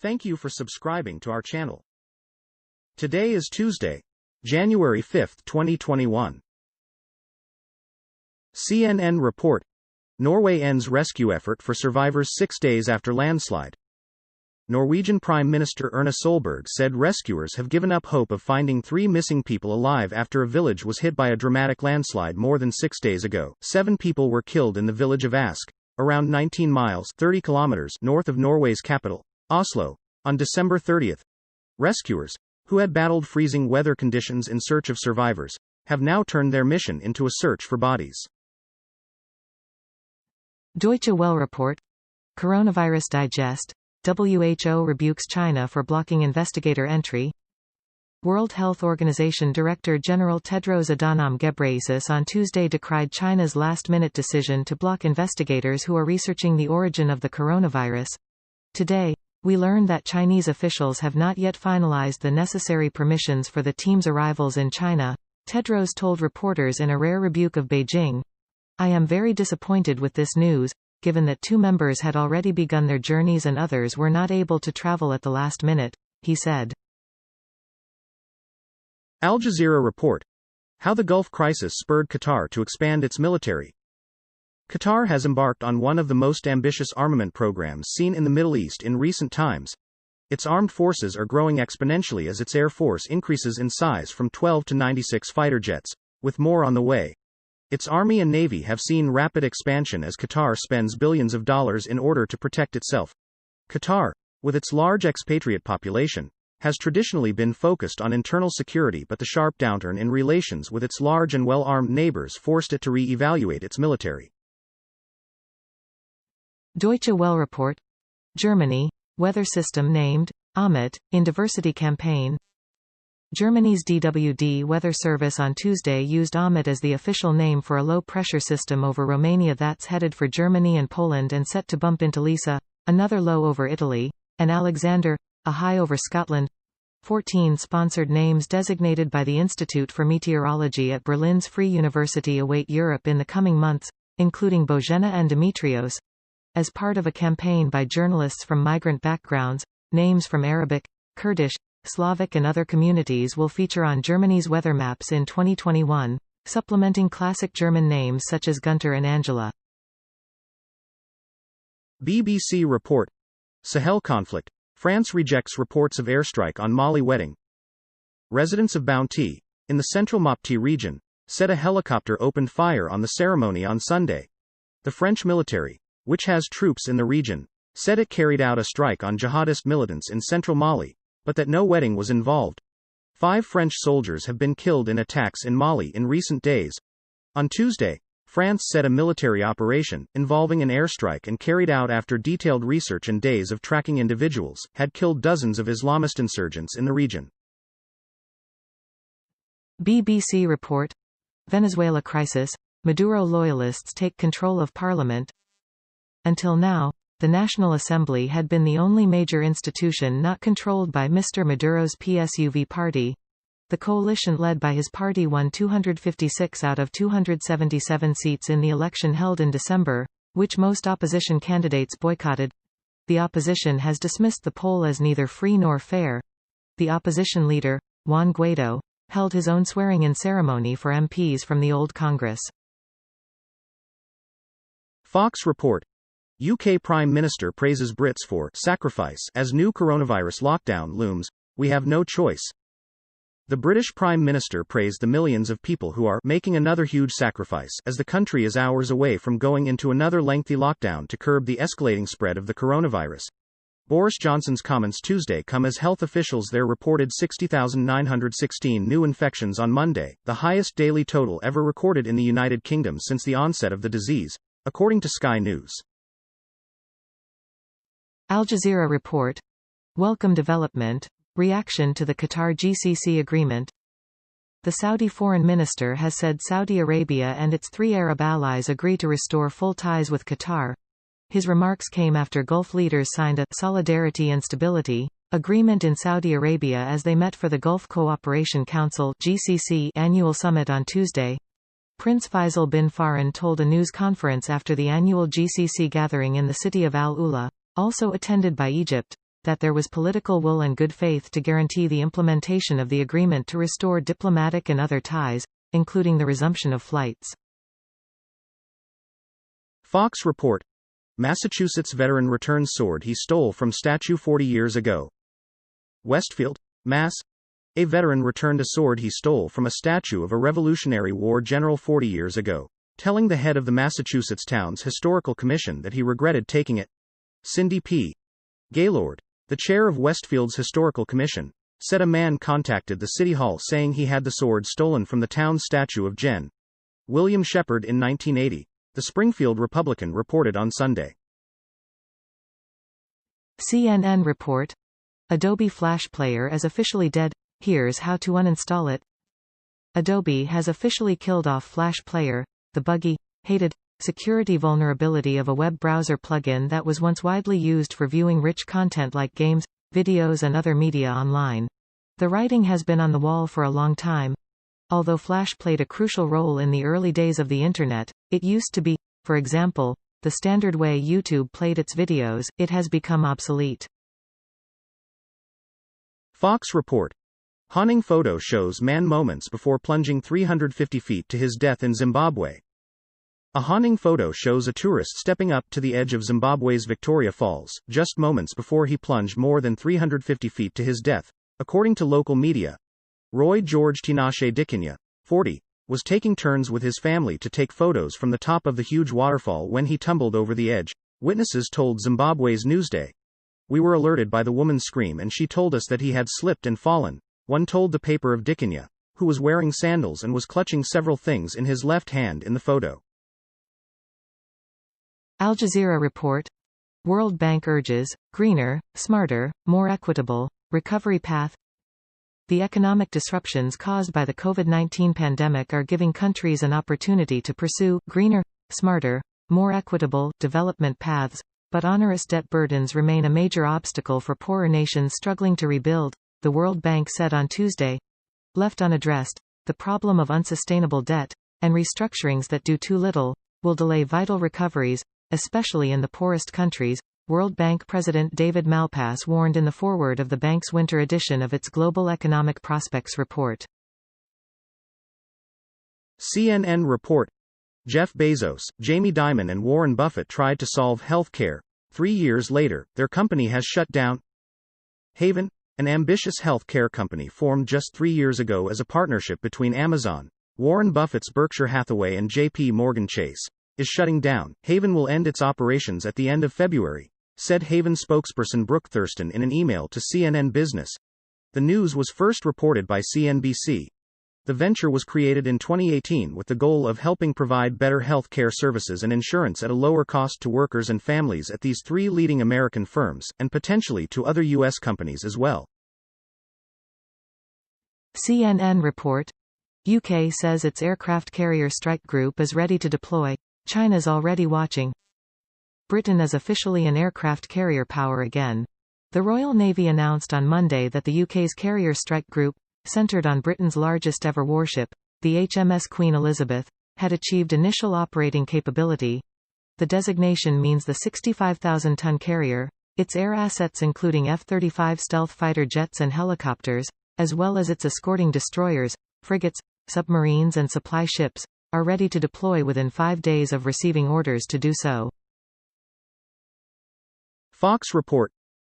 Thank you for subscribing to our channel. Today is Tuesday, January 5, 2021. CNN report: Norway ends rescue effort for survivors 6 days after landslide. Norwegian Prime Minister Erna Solberg said rescuers have given up hope of finding 3 missing people alive after a village was hit by a dramatic landslide more than 6 days ago. 7 people were killed in the village of Ask, around 19 miles 30 kilometers north of Norway's capital, Oslo, on December 30. Rescuers, who had battled freezing weather conditions in search of survivors, have now turned their mission into a search for bodies. Deutsche Welle report: Coronavirus Digest, WHO rebukes China for blocking investigator entry. World Health Organization Director General Tedros Adhanom Ghebreyesus on Tuesday decried China's last-minute decision to block investigators who are researching the origin of the coronavirus. Today, we learned that Chinese officials have not yet finalized the necessary permissions for the team's arrivals in China, Tedros told reporters in a rare rebuke of Beijing. "I am very disappointed with this news, given that 2 members had already begun their journeys and others were not able to travel at the last minute," he said. Al Jazeera report: How the Gulf crisis spurred Qatar to expand its military. Qatar has embarked on one of the most ambitious armament programs seen in the Middle East in recent times. Its armed forces are growing exponentially as its air force increases in size from 12 to 96 fighter jets, with more on the way. Its army and navy have seen rapid expansion as Qatar spends billions of dollars in order to protect itself. Qatar, with its large expatriate population, has traditionally been focused on internal security, but the sharp downturn in relations with its large and well-armed neighbors forced it to re-evaluate its military. Deutsche Welle report: Germany, weather system named Amit in diversity campaign. Germany's DWD weather service on Tuesday used Amit as the official name for a low-pressure system over Romania that's headed for Germany and Poland and set to bump into Lisa, another low over Italy, and Alexander, a high over Scotland. 14 sponsored names designated by the Institute for Meteorology at Berlin's Free University await Europe in the coming months, including Bojena and Dimitrios. As part of a campaign by journalists from migrant backgrounds, names from Arabic, Kurdish, Slavic and other communities will feature on Germany's weather maps in 2021, supplementing classic German names such as Gunter and Angela. BBC report: Sahel conflict: France rejects reports of airstrike on Mali wedding. Residents of Bounty, in the central Mopti region, said a helicopter opened fire on the ceremony on Sunday. The French military, which has troops in the region, said it carried out a strike on jihadist militants in central Mali, but that no wedding was involved. 5 French soldiers have been killed in attacks in Mali in recent days. On Tuesday, France said a military operation, involving an airstrike and carried out after detailed research and days of tracking individuals, had killed dozens of Islamist insurgents in the region. BBC report: Venezuela crisis, Maduro loyalists take control of parliament. Until now, the National Assembly had been the only major institution not controlled by Mr. Maduro's PSUV party. The coalition led by his party won 256 out of 277 seats in the election held in December, which most opposition candidates boycotted. The opposition has dismissed the poll as neither free nor fair. The opposition leader, Juan Guaido, held his own swearing-in ceremony for MPs from the old Congress. Fox report: UK Prime Minister praises Brits for sacrifice as new coronavirus lockdown looms. "We have no choice." The British Prime Minister praised the millions of people who are making another huge sacrifice as the country is hours away from going into another lengthy lockdown to curb the escalating spread of the coronavirus. Boris Johnson's comments Tuesday come as health officials there reported 60,916 new infections on Monday, the highest daily total ever recorded in the United Kingdom since the onset of the disease, according to Sky News. Al Jazeera report: Welcome development, reaction to the Qatar GCC agreement. The Saudi foreign minister has said Saudi Arabia and its 3 Arab allies agree to restore full ties with Qatar. His remarks came after Gulf leaders signed a Solidarity and Stability agreement in Saudi Arabia as they met for the Gulf Cooperation Council (GCC) annual summit on Tuesday. Prince Faisal bin Farhan told a news conference after the annual GCC gathering in the city of Al-Ula, also attended by Egypt, that there was political will and good faith to guarantee the implementation of the agreement to restore diplomatic and other ties, including the resumption of flights. Fox report. Massachusetts veteran returns sword he stole from statue 40 years ago. Westfield, Mass. A veteran returned a sword he stole from a statue of a Revolutionary War general 40 years ago, telling the head of the Massachusetts Town's Historical Commission that he regretted taking it. Cindy P. Gaylord, the chair of Westfield's Historical Commission, said a man contacted the City Hall saying he had the sword stolen from the town's statue of Gen. William Shepherd in 1980, the Springfield Republican reported on Sunday. CNN report. Adobe Flash Player is officially dead. Here's how to uninstall it. Adobe has officially killed off Flash Player, the buggy, hated, security vulnerability of a web browser plugin that was once widely used for viewing rich content like games, videos and other media online. The writing has been on the wall for a long time. Although Flash played a crucial role in the early days of the Internet, it used to be, for example, the standard way YouTube played its videos. It has become obsolete. Fox report. Haunting photo shows man moments before plunging 350 feet to his death in Zimbabwe. A haunting photo shows a tourist stepping up to the edge of Zimbabwe's Victoria Falls, just moments before he plunged more than 350 feet to his death, according to local media. Roy George Tinashe Dikanya, 40, was taking turns with his family to take photos from the top of the huge waterfall when he tumbled over the edge, witnesses told Zimbabwe's Newsday. We were alerted by the woman's scream and she told us that he had slipped and fallen, one told the paper of Dikanya, who was wearing sandals and was clutching several things in his left hand in the photo. Al Jazeera report. World Bank urges, greener, smarter, more equitable, recovery path. The economic disruptions caused by the COVID-19 pandemic are giving countries an opportunity to pursue greener, smarter, more equitable development paths, but onerous debt burdens remain a major obstacle for poorer nations struggling to rebuild, the World Bank said on Tuesday. Left unaddressed, the problem of unsustainable debt, and restructurings that do too little, will delay vital recoveries, especially in the poorest countries, World Bank President David Malpass warned in the foreword of the bank's winter edition of its Global Economic Prospects report. CNN report. Jeff Bezos, Jamie Dimon and Warren Buffett tried to solve health care. 3 years later, their company has shut down. Haven, an ambitious health care company formed just 3 years ago as a partnership between Amazon, Warren Buffett's Berkshire Hathaway and J.P. Morgan Chase, is shutting down. Haven will end its operations at the end of February, said Haven spokesperson Brooke Thurston in an email to CNN Business. The news was first reported by CNBC. The venture was created in 2018 with the goal of helping provide better health care services and insurance at a lower cost to workers and families at these 3 leading American firms, and potentially to other U.S. companies as well. CNN report. UK says its aircraft carrier strike group is ready to deploy. China's already watching. Britain is officially an aircraft carrier power again. The Royal Navy announced on Monday that the UK's carrier strike group, centred on Britain's largest ever warship, the HMS Queen Elizabeth, had achieved initial operating capability. The designation means the 65,000-ton carrier, its air assets including F-35 stealth fighter jets and helicopters, as well as its escorting destroyers, frigates, submarines and supply ships, are ready to deploy within 5 days of receiving orders to do so. Fox report.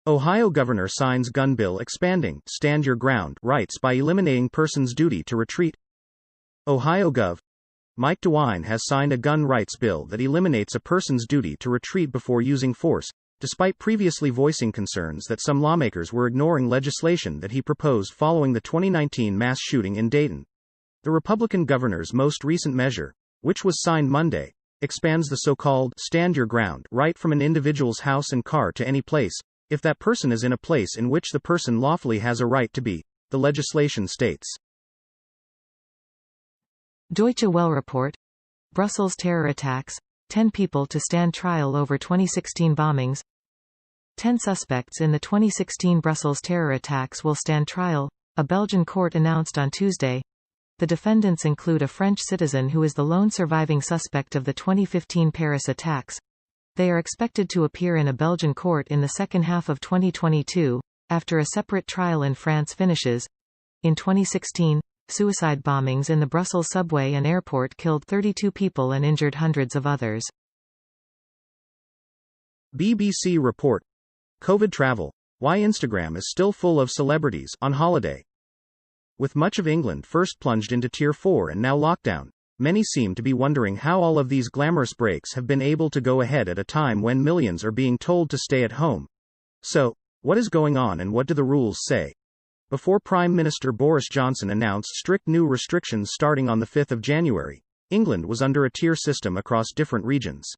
Ohio governor signs gun bill expanding stand your ground rights by eliminating person's duty to retreat. Ohio Gov. Mike DeWine has signed a gun rights bill that eliminates a person's duty to retreat before using force, despite previously voicing concerns that some lawmakers were ignoring legislation that he proposed following the 2019 mass shooting in Dayton. The Republican governor's most recent measure, which was signed Monday, expands the so-called stand your ground right from an individual's house and car to any place, if that person is in a place in which the person lawfully has a right to be, the legislation states. Deutsche Welle report. Brussels terror attacks, 10 people to stand trial over 2016 bombings. 10 suspects in the 2016 Brussels terror attacks will stand trial, a Belgian court announced on Tuesday. The defendants include a French citizen who is the lone surviving suspect of the 2015 Paris attacks. They are expected to appear in a Belgian court in the second half of 2022, after a separate trial in France finishes. In 2016, suicide bombings in the Brussels subway and airport killed 32 people and injured hundreds of others. BBC report. COVID travel. Why Instagram is still full of celebrities on holiday. With much of England first plunged into Tier 4 and now lockdown, many seem to be wondering how all of these glamorous breaks have been able to go ahead at a time when millions are being told to stay at home. So, what is going on and what do the rules say? Before Prime Minister Boris Johnson announced strict new restrictions starting on the 5th of January, England was under a tier system across different regions.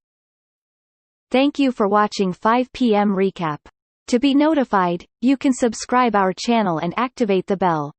Thank you for watching 5 p.m. recap. To be notified, you can subscribe our channel and activate the bell.